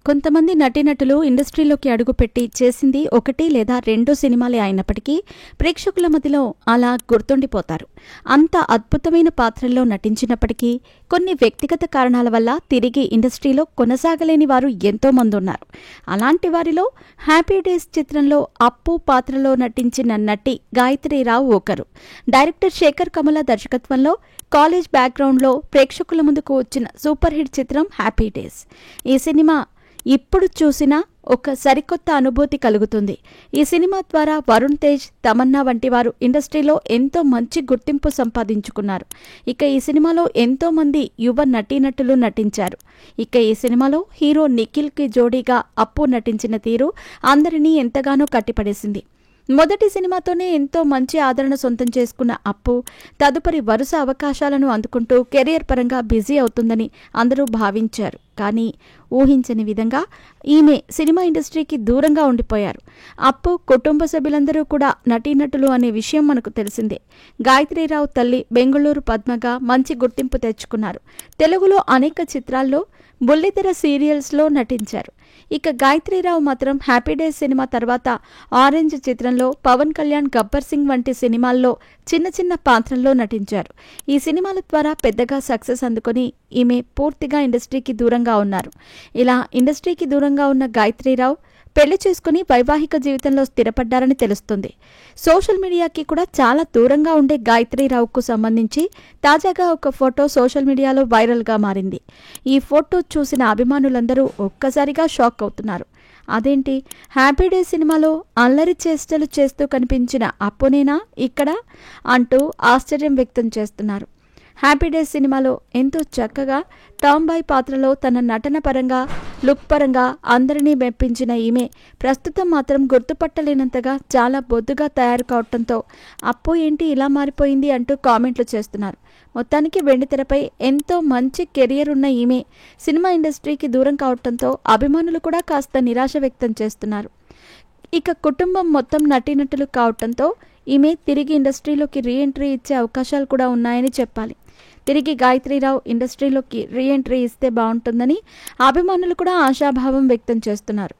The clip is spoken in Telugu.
కొంతమంది నటీనటులు ఇండస్ట్రీలోకి అడుగుపెట్టి చేసింది 1 లేదా 2 సినిమాలే అయినప్పటికీ ప్రేక్షకుల మధ్యలో అలా గుర్తుండిపోతారు. అంత అద్భుతమైన పాత్రల్లో నటించినప్పటికీ కొన్ని వ్యక్తిగత కారణాల వల్ల తిరిగి ఇండస్ట్రీలో కొనసాగలేని వారు ఎంతో మంది ఉన్నారు. అలాంటి వారిలో హ్యాపీ డేస్ చిత్రంలో అప్పు పాత్రలో నటించిన నటి గాయత్రీరావు ఒకరు. డైరెక్టర్ శేఖర్ కమల దర్శకత్వంలో కాలేజ్ బ్యాక్గ్రౌండ్లో ప్రేక్షకుల ముందుకు వచ్చిన సూపర్ హిట్ చిత్రం హ్యాపీ డేస్. ఈ సినిమా ఇప్పుడు చూసినా ఒక సరికొత్త అనుభూతి కలుగుతుంది. ఈ సినిమా ద్వారా వరుణ్ తేజ్, తమన్నా వంటి వారు ఇండస్ట్రీలో ఎంతో మంచి గుర్తింపు సంపాదించుకున్నారు. ఇక ఈ సినిమాలో ఎంతో మంది యువ నటీనటులు నటించారు. ఇక ఈ సినిమాలో హీరో నిఖిల్కి జోడీగా అప్పు నటించిన తీరు అందరినీ ఎంతగానో కట్టిపడేసింది. మొదటి సినిమాతోనే ఎంతో మంచి ఆదరణ సొంతం చేసుకున్న అప్పు తదుపరి వరుస అవకాశాలను అందుకుంటూ కెరియర్ పరంగా బిజీ అవుతుందని అందరూ భావించారు. కానీ ఊహించని విధంగా ఈమె సినిమా ఇండస్ట్రీకి దూరంగా ఉండిపోయారు. అప్పు కుటుంబ సభ్యులందరూ కూడా నటీనటులు అనే విషయం మనకు తెలిసిందే. గాయత్రీరావు తల్లి బెంగళూరు పద్మగా మంచి గుర్తింపు తెచ్చుకున్నారు. తెలుగులో అనేక చిత్రాల్లో, బుల్లితెర సీరియల్స్లో నటించారు. ఇక గాయత్రీరావు మాత్రం హ్యాపీ డేస్ సినిమా తర్వాత ఆరెంజ్ చిత్రంలో, పవన్ కళ్యాణ్, గబ్బర్ సింగ్ వంటి సినిమాల్లో చిన్న చిన్న పాత్రల్లో నటించారు. ఈ సినిమాల ద్వారా పెద్దగా సక్సెస్ అందుకొని ఈమె పూర్తిగా ఇండస్ట్రీకి దూరంగా ఉన్నారు. ఇలా ఇండస్ట్రీకి దూరంగా ఉన్న గాయత్రీరావు పెళ్లి చేసుకుని వైవాహిక జీవితంలో స్థిరపడ్డారని తెలుస్తుంది. సోషల్ మీడియాకి కూడా చాలా దూరంగా ఉండే గాయత్రీరావుకు సంబంధించి తాజాగా ఒక ఫోటో సోషల్ మీడియాలో వైరల్గా మారింది. ఈ ఫోటో చూసిన అభిమానులందరూ ఒక్కసారిగా షాక్ అవుతున్నారు. అదేంటి, హ్యాపీ డే సినిమాలో అల్లరి చేష్టలు చేస్తూ కనిపించిన అప్పునేనా ఇక్కడ అంటూ ఆశ్చర్యం వ్యక్తం చేస్తున్నారు. హ్యాపీ డేస్ సినిమాలో ఎంతో చక్కగా టామ్ బాయ్ పాత్రలో తన నటన పరంగా, లుక్ పరంగా అందరినీ మెప్పించిన ఈమె ప్రస్తుతం మాత్రం గుర్తుపట్టలేనంతగా చాలా బొద్దుగా తయారు కావడంతో అప్పు ఏంటి ఇలా మారిపోయింది అంటూ కామెంట్లు చేస్తున్నారు. మొత్తానికి వెండితెరపై ఎంతో మంచి కెరియర్ ఉన్న ఈమె సినిమా ఇండస్ట్రీకి దూరం కావడంతో అభిమానులు కూడా కాస్త నిరాశ వ్యక్తం చేస్తున్నారు. ఇక కుటుంబం మొత్తం నటీనటులు కావడంతో ఈమె తిరిగి ఇండస్ట్రీలోకి రీఎంట్రీ ఇచ్చే అవకాశాలు కూడా ఉన్నాయని చెప్పాలి. తిరిగి గాయత్రీరావు ఇండస్ట్రీలోకి రీఎంట్రీ ఇస్తే బాగుంటుందని అభిమానులు కూడా ఆశాభావం వ్యక్తం చేస్తున్నారు.